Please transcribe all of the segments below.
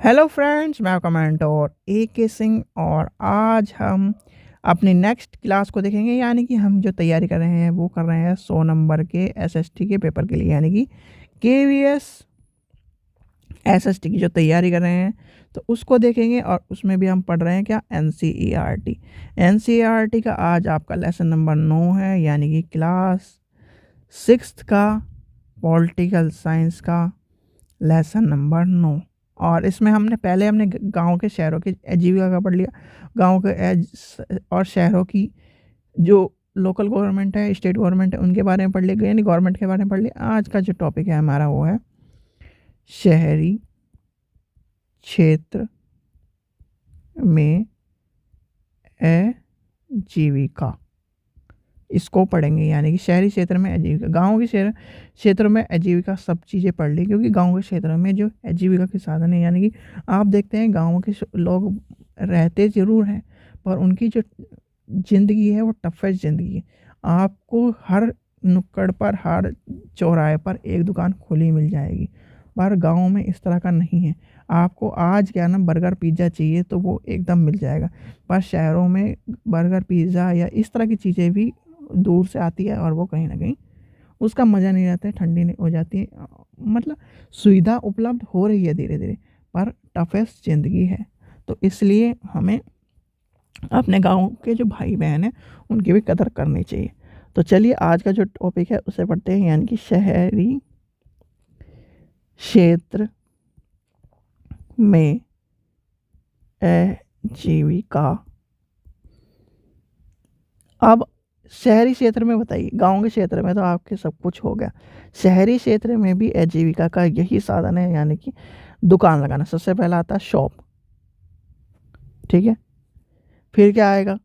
Hello friends, मैं commenter ए सिंह और आज हम अपनी नेक्स्ट क्लास को देखेंगे। यानी कि हम जो तैयारी कर रहे हैं वो कर रहे हैं 100 नंबर के एसएसटी के पेपर के लिए, यानी कि केवीएस एसएसटी की जो तैयारी कर रहे हैं तो उसको देखेंगे। और उसमें भी हम पढ़ रहे हैं क्या, एनसीईआरटी। एनसीईआरटी का आज आपका लेसन नंबर 9 है, यानी कि क्लास 6 का पॉलिटिकल साइंस का लेसन नंबर 9। और इसमें हमने गांव के शहरों की आजीविका का पढ़ लिया, गांव के और शहरों की जो लोकल गवर्नमेंट है, स्टेट गवर्नमेंट है, उनके बारे में पढ़ लिया, यानी गवर्नमेंट के बारे में पढ़ लिया। आज का जो टॉपिक है हमारा वो है शहरी क्षेत्र में आजीविका। इसको पढ़ेंगे, यानी कि शहरी क्षेत्र में आजीविका। गाँव के क्षेत्रों में आजीविका सब चीज़ें पढ़ ली, क्योंकि गाँव के क्षेत्र में जो आजीविका के साधन है, यानी कि आप देखते हैं गाँव के लोग रहते ज़रूर हैं पर उनकी जो ज़िंदगी है वो टफेस्ट ज़िंदगी है। आपको हर नुक्कड़ पर, हर चौराहे पर एक दुकान खुली मिल जाएगी, पर गाँव में इस तरह का नहीं है। आपको आज क्या ना बर्गर पिज़्ज़ा चाहिए तो वो एकदम मिल जाएगा, पर शहरों में बर्गर पिज़्ज़ा या इस तरह की चीज़ें भी दूर से आती है और वो कहीं ना कहीं उसका मज़ा नहीं रहता है, ठंडी नहीं हो जाती है। मतलब सुविधा उपलब्ध हो रही है धीरे धीरे, पर टफेस्ट ज़िंदगी है। तो इसलिए हमें अपने गांव के जो भाई बहन हैं उनकी भी कदर करनी चाहिए। तो चलिए आज का जो टॉपिक है उसे पढ़ते हैं, यानी कि शहरी क्षेत्र में आजीविका। अब शहरी क्षेत्र में बताइए, गांव के क्षेत्र में तो आपके सब कुछ हो गया, शहरी क्षेत्र में भी आजीविका का यही साधन है, यानी कि दुकान लगाना। सबसे पहला आता है शॉप, ठीक है। फिर क्या आएगा,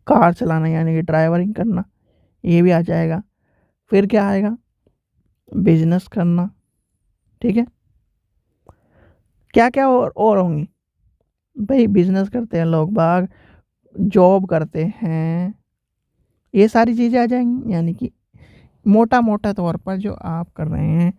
कार चलाना, यानी कि ड्राइवरिंग करना, ये भी आ जाएगा। फिर क्या आएगा, बिजनेस करना, ठीक है। क्या क्या और होंगी भाई, बिजनेस करते हैं लोग बाग, जॉब करते हैं, ये सारी चीज़ें आ जाएंगी। यानी कि मोटा मोटा तौर पर जो आप कर रहे हैं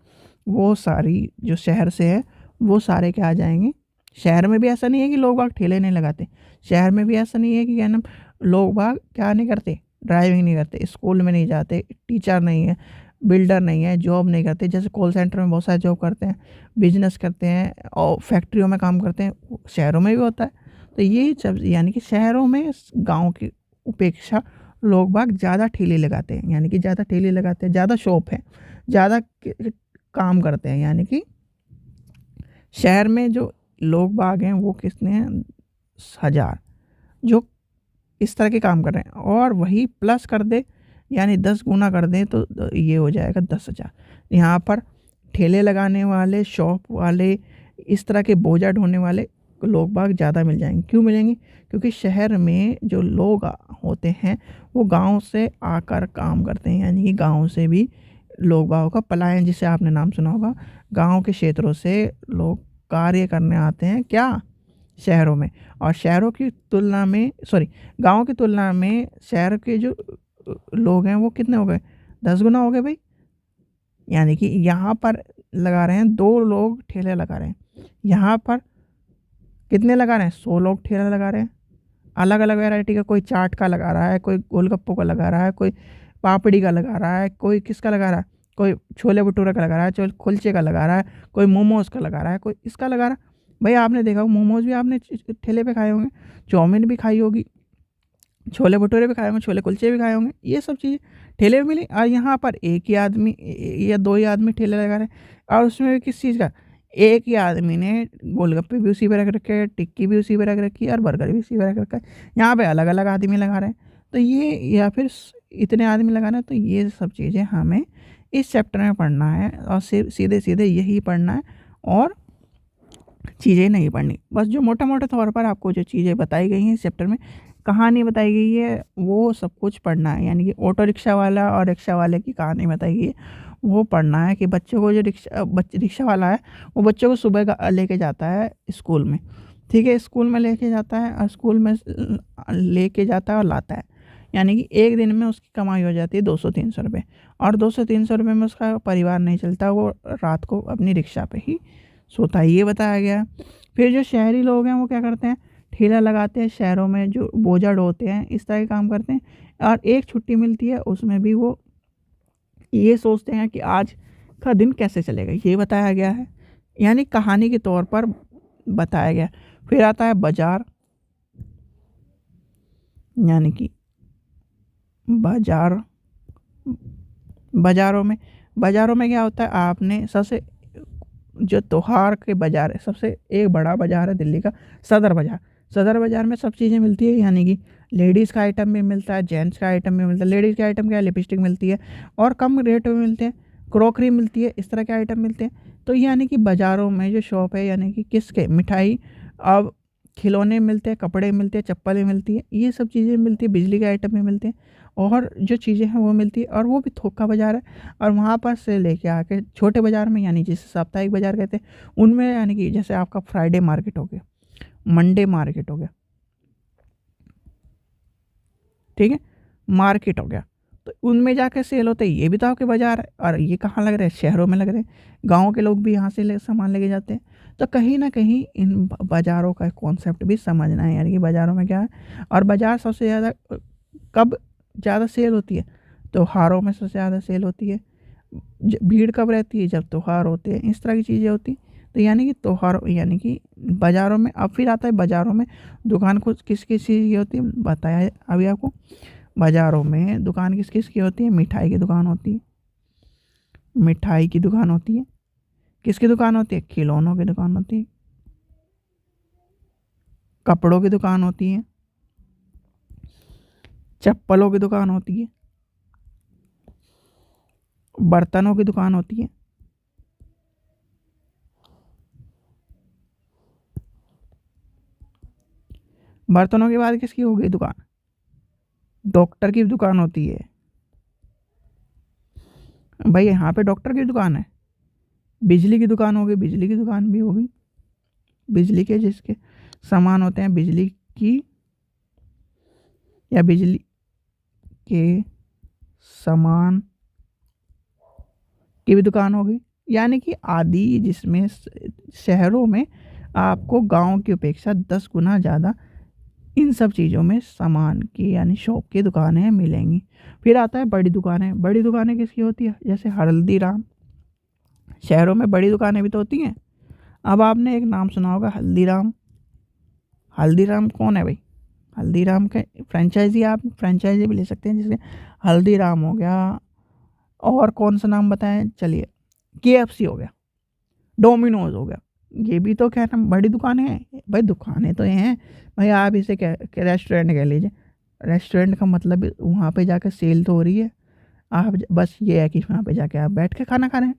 वो सारी जो शहर से है वो सारे क्या आ जाएंगे। शहर में भी ऐसा नहीं है कि लोग बाग ठेले नहीं लगाते, शहर में भी ऐसा नहीं है कि क्या नाम लोग बाग क्या नहीं करते, ड्राइविंग नहीं करते, स्कूल में नहीं जाते, टीचर नहीं है, बिल्डर नहीं है, जॉब नहीं करते। जैसे कॉल सेंटर में बहुत सारे जॉब करते हैं, बिजनेस करते हैं और फैक्ट्रियों में काम करते हैं, शहरों में भी होता है। तो ये सब, यानी कि शहरों में गाँव की उपेक्षा लोग बाग ज़्यादा ठेले लगाते हैं, यानी कि ज़्यादा ठेले लगाते हैं, ज़्यादा शॉप है, ज़्यादा काम करते हैं। यानी कि शहर में जो लोग बाग हैं वो कितने हैं, 1000 जो इस तरह के काम कर रहे हैं। और वही प्लस कर दे, यानी 10 गुना कर दें तो ये हो जाएगा 10,000। यहाँ पर ठेले लगाने वाले, शॉप वाले, इस तरह के बोझा ढोने वाले लोग बाग ज़्यादा मिल जाएंगे। क्यों मिलेंगे, क्योंकि शहर में जो लोग होते हैं वो गांव से आकर काम करते हैं, यानी कि गांव से भी लोग बागों का पलायन, जिसे आपने नाम सुना होगा, गांव के क्षेत्रों से लोग कार्य करने आते हैं क्या, शहरों में। और शहरों की तुलना में, सॉरी, गांव की तुलना में शहर के जो लोग हैं वो कितने हो गए, 10 गुना हो गए भाई। यानी कि यहाँ पर लगा रहे हैं 2 लोग ठेले लगा रहे हैं, यहाँ पर कितने लगा रहे हैं, 100 लोग ठेला लगा रहे हैं। अलग अलग वैरायटी का, कोई चाट का लगा रहा है, कोई गोलगप्पों का लगा रहा है, कोई पापड़ी का लगा रहा है, कोई किसका लगा रहा है, कोई छोले भटूरे का लगा रहा है, कोई कुलचे का लगा रहा है, कोई मोमोज़ का लगा रहा है, कोई इसका लगा रहा है। भाई आपने देखा हो मोमोज़ भी आपने ठेले पे खाए होंगे, चाउमीन भी खाई होगी, छोले भटूरे भी खाए होंगे, छोले कुलचे भी खाए होंगे, ये सब चीज़ें ठेले में मिली। और यहाँ पर एक ही आदमी या 2 ही आदमी ठेले लगा रहे हैं, और उसमें भी किस चीज़ का, एक ही आदमी ने गोलगप्पे भी उसी पे रख रखे हैं, टिक्की भी उसी पे रख रखी है और बर्गर भी उसी पे रख रखा है। यहाँ पे अलग अलग आदमी लगा रहे हैं। तो ये, या फिर इतने आदमी लगा रहे हैं, तो ये सब चीज़ें हमें इस चैप्टर में पढ़ना है और सिर्फ सीधे सीधे यही पढ़ना है और चीज़ें नहीं पढ़नी। बस जो मोटा मोटा तौर पर आपको जो चीज़ें बताई गई हैं इस चैप्टर में, कहानी बताई गई है, वो सब कुछ पढ़ना है। यानी कि ऑटो रिक्शा वाला और रिक्शा वाले की कहानी बताई गई है, वो पढ़ना है। कि बच्चों को जो रिक्शा वाला है वो बच्चों को सुबह का लेके जाता है स्कूल में, ठीक है, स्कूल में लेके जाता है और स्कूल में लेके जाता है और लाता है। यानी कि एक दिन में उसकी कमाई हो जाती है 200-300 रुपये, और 200-300 रुपये में उसका परिवार नहीं चलता, वो रात को अपनी रिक्शा पे ही सोता है, ये बताया गया। फिर जो शहरी लोग हैं वो क्या करते हैं, ठेला लगाते हैं, शहरों में जो बोझा ढोते हैं, इस तरह के काम करते हैं। और एक छुट्टी मिलती है उसमें भी वो ये सोचते हैं कि आज का दिन कैसे चलेगा, ये बताया गया है, यानी कहानी के तौर पर बताया गया। फिर आता है बाजार, यानी कि बाजार, बाज़ारों में क्या होता है, आपने सबसे जो त्योहार के बाज़ार है, सबसे एक बड़ा बाज़ार है दिल्ली का सदर बाज़ार। सदर बाज़ार में सब चीज़ें मिलती है, यानी कि लेडीज़ का आइटम भी मिलता है, जेंट्स का आइटम भी मिलता है। लेडीज़ के आइटम क्या है, लिपस्टिक मिलती है और कम रेट में मिलते हैं, क्रॉकरी मिलती है, इस तरह के आइटम मिलते हैं। तो यानी कि बाज़ारों में जो शॉप है, यानी कि किसके, मिठाई, अब खिलौने मिलते हैं, कपड़े मिलते हैं, चप्पलें मिलती हैं, ये सब चीज़ें मिलती है, बिजली के आइटम भी मिलते हैं और जो चीज़ें हैं वो मिलती है, और वो भी थोक का बाज़ार है। और वहाँ पर से लेके आके छोटे बाज़ार में, यानी जिसे साप्ताहिक बाज़ार कहते हैं, उनमें यानी कि जैसे आपका फ्राइडे मार्केट हो गया, मंडे मार्केट हो गया, ठीक है, मार्केट हो गया, तो उनमें जाके सेल होते हैं। ये भी तो आपके बाज़ार है, और ये कहाँ लग रहे हैं, शहरों में लग रहे हैं। गाँव के लोग भी यहाँ से सामान लेके जाते हैं। तो कहीं ना कहीं इन बाज़ारों का कॉन्सेप्ट भी समझना है, यानी कि बाज़ारों में क्या है। और बाज़ार सबसे ज़्यादा कब ज़्यादा सेल होती है, त्योहारों में सबसे ज़्यादा सेल होती है। भीड़ कब रहती है, जब त्योहार होते हैं, इस तरह की चीज़ें होती। तो यानी कि त्योहार, यानी कि बाज़ारों में, अब फिर आता है बाज़ारों में दुकान को किस किस चीज़ की होती है, बताया है अभी आपको। बाज़ारों में दुकान किस किस की होती है, मिठाई की दुकान होती है, मिठाई की दुकान होती है। किसकी दुकान होती है, खिलौनों की दुकान होती है, कपड़ों की दुकान होती है, चप्पलों की दुकान होती है, बर्तनों की दुकान होती है। बर्तनों के बाद किसकी हो गई दुकान, डॉक्टर की दुकान होती है। भाई यहाँ पे डॉक्टर की दुकान है। बिजली की दुकान होगी, बिजली की दुकान भी होगी, बिजली के जिसके सामान होते हैं, बिजली की या बिजली के सामान की भी दुकान होगी। यानी कि आदि, जिसमें शहरों में आपको गांव की अपेक्षा 10 गुना ज़्यादा इन सब चीज़ों में सामान की, यानी शॉप की दुकानें मिलेंगी। फिर आता है बड़ी दुकानें। बड़ी दुकानें किसकी होती है, जैसे हल्दीराम। शहरों में बड़ी दुकानें भी तो होती हैं। अब आपने एक नाम सुना होगा, हल्दीराम। हल्दीराम कौन है भाई, हल्दीराम के फ्रेंचाइजी, आप फ्रेंचाइजी भी ले सकते हैं, जैसे हल्दीराम हो गया। और कौन सा नाम बताएं, चलिए, केएफसी हो गया, डोमिनोज हो गया। ये भी तो क्या है ना, बड़ी दुकानें हैं भाई, दुकानें तो ये हैं भाई। आप इसे क्या, रेस्टोरेंट कह लीजिए। रेस्टोरेंट का मतलब वहाँ पे जाकर सेल तो हो रही है, आप बस ये है कि वहाँ पे जाके आप बैठ के खाना खा रहे हैं।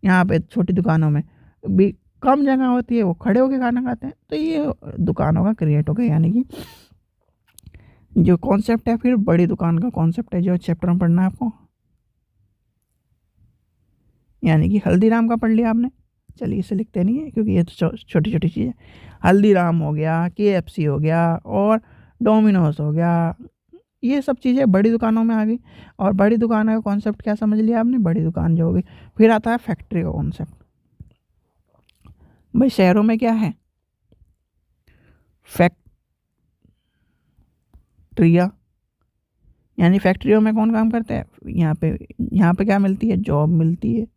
यहाँ पे छोटी दुकानों में भी कम जगह होती है, वो खड़े होके खाना खाते हैं। तो ये दुकानों का क्रिएट हो गया, यानी कि जो कॉन्सेप्ट है, फिर बड़ी दुकान का कॉन्सेप्ट है जो चैप्टर में पढ़ना है आपको, यानी कि हल्दीराम का पढ़ लिया आपने। चलिए इसे लिखते नहीं है क्योंकि ये तो छोटी छोटी चीज़ है। हल्दीराम हो गया, केएफसी हो गया और डोमिनोज हो गया, ये सब चीज़ें बड़ी दुकानों में आ गई। और बड़ी दुकान का कॉन्सेप्ट क्या समझ लिया आपने, बड़ी दुकान जो होगी। फिर आता है फैक्ट्री का कॉन्सेप्ट। भाई शहरों में क्या है, फैक्ट्रिया, यानी फैक्ट्रियों में कौन काम करते हैं, यहाँ पे क्या मिलती है, जॉब मिलती है,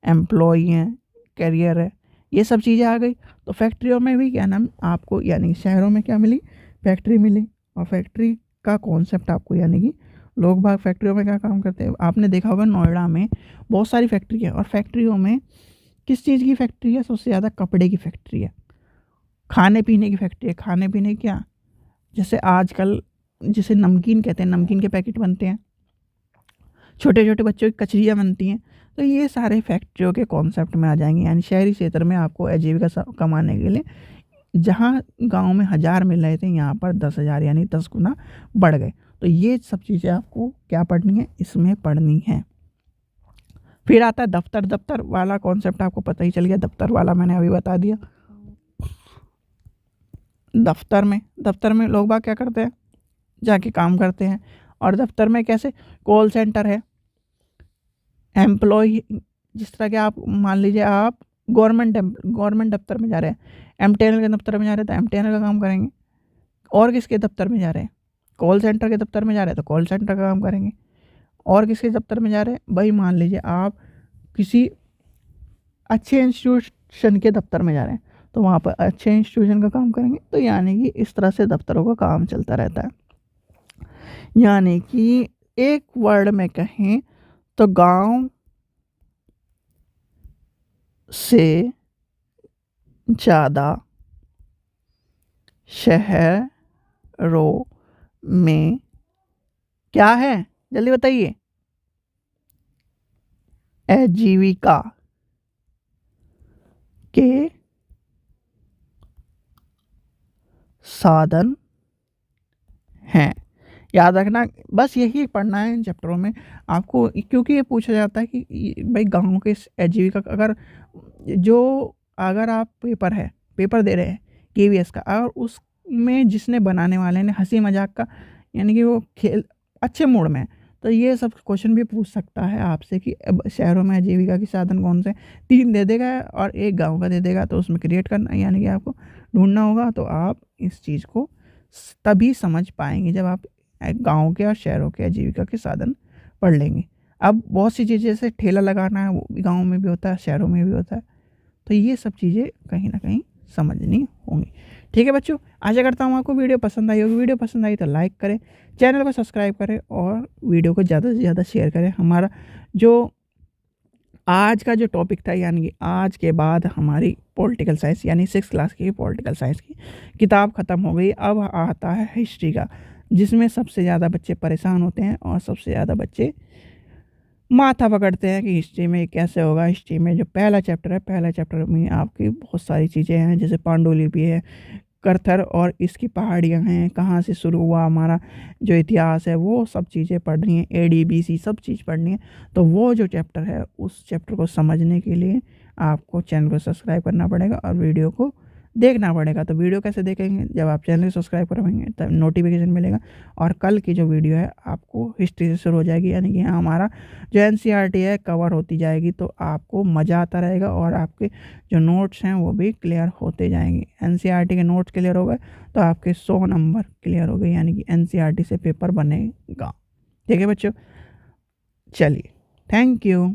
एम्प्लॉई हैं, करियर है, ये सब चीज़ें आ गई। तो फैक्ट्रियों में भी क्या नाम आपको, यानी शहरों में क्या मिली, फैक्ट्री मिली। और फैक्ट्री का कॉन्सेप्ट आपको, यानी कि लोग बाग फैक्ट्रियों में क्या काम करते हैं, आपने देखा होगा नोएडा में बहुत सारी फैक्ट्री है। और फैक्ट्रियों में किस चीज़ की फैक्ट्री है, सबसे ज़्यादा कपड़े की फैक्ट्री है, खाने पीने की फैक्ट्री है। खाने पीने क्या, जैसे आजकल जिसे नमकीन कहते हैं, नमकीन के पैकेट बनते हैं, छोटे छोटे बच्चों की कचरियाँ बनती हैं। तो ये सारे फैक्ट्रियों के कॉन्सेप्ट में आ जाएंगे। यानी शहरी क्षेत्र में आपको आजीविका कमाने के लिए, जहाँ गांव में 1000 मिल रहे थे, यहाँ पर 10,000, यानी 10 गुना बढ़ गए। तो ये सब चीज़ें आपको क्या पढ़नी है, इसमें पढ़नी है। फिर आता है दफ्तर। दफ्तर वाला कॉन्सेप्ट आपको पता ही चल गया, दफ्तर वाला मैंने अभी बता दिया। दफ्तर में लोग बाग क्या करते हैं, जाके काम करते हैं। और दफ्तर में कैसे, कॉल सेंटर है, एम्प्लॉय, जिस तरह के आप मान लीजिए आप गवर्नमेंट दफ्तर में जा रहे हैं, एमटीएनएल के दफ्तर में जा रहे हैं तो एमटीएनएल का काम करेंगे। और किसके दफ्तर में जा रहे हैं, कॉल सेंटर के दफ्तर में जा रहे हैं तो कॉल सेंटर का काम करेंगे। और किसके दफ्तर में जा रहे हैं, भाई मान लीजिए आप किसी अच्छे इंस्टीट्यूशन के दफ्तर में जा रहे हैं तो वहाँ पर अच्छे इंस्टीट्यूशन का काम करेंगे। तो यानी कि इस तरह से दफ्तरों का काम चलता रहता है। यानी कि एक वर्ड में कहें तो गांव से ज़्यादा शहरों में क्या है, जल्दी बताइए, आजीविका के साधन हैं। याद रखना, बस यही पढ़ना है इन चैप्टरों में आपको, क्योंकि ये पूछा जाता है कि भाई गाँव के आजीविका अगर आप पेपर दे रहे हैं केवीएस का, और उसमें जिसने बनाने वाले ने हंसी मजाक का, यानी कि वो खेल अच्छे मूड में है, तो ये सब क्वेश्चन भी पूछ सकता है आपसे कि अब शहरों में आजीविका के साधन कौन से, 3 दे देगा और 1 गांव का दे देगा, तो उसमें क्रिएट करना, यानी कि आपको ढूंढना होगा। तो आप इस चीज़ को तभी समझ पाएंगे जब आप गांव के और शहरों के आजीविका के साधन पढ़ लेंगे। अब बहुत सी चीज़ें जैसे ठेला लगाना है, वो भी गाँव में भी होता है, शहरों में भी होता है, तो ये सब चीज़ें कहीं ना कहीं समझनी होंगी। ठीक है बच्चों, आशा करता हूँ आपको वीडियो पसंद आई होगी। वीडियो पसंद आई तो लाइक करें, चैनल को सब्सक्राइब करें और वीडियो को ज़्यादा से ज़्यादा शेयर करें। हमारा जो आज का जो टॉपिक था, यानी कि आज के बाद हमारी पॉलिटिकल साइंस यानी 6th क्लास की पॉलिटिकल साइंस की किताब ख़त्म हो गई। अब आता है हिस्ट्री का, जिसमें सबसे ज़्यादा बच्चे परेशान होते हैं और सबसे ज़्यादा बच्चे माथा पकड़ते हैं कि हिस्ट्री में कैसे होगा। हिस्ट्री में जो पहला चैप्टर है, पहला चैप्टर में आपकी बहुत सारी चीज़ें हैं, जैसे पांडुलिपि है, करथर और इसकी पहाड़ियाँ हैं, कहाँ से शुरू हुआ हमारा जो इतिहास है, वो सब चीज़ें पढ़नी है, ADBC सब चीज़ पढ़नी है। तो वो जो चैप्टर है, उस चैप्टर को समझने के लिए आपको चैनल को सब्सक्राइब करना पड़ेगा और वीडियो को देखना पड़ेगा। तो वीडियो कैसे देखेंगे, जब आप चैनल को सब्सक्राइब करवाएंगे तब नोटिफिकेशन मिलेगा, और कल की जो वीडियो है आपको हिस्ट्री से शुरू हो जाएगी, यानी कि हमारा जो NCERT है कवर होती जाएगी, तो आपको मज़ा आता रहेगा और आपके जो नोट्स हैं वो भी क्लियर होते जाएंगे। NCERT के नोट्स क्लियर हो गए तो आपके 100 नंबर क्लियर हो गए, यानी कि NCERT से पेपर बनेगा। ठीक है बच्चों, चलिए, थैंक यू।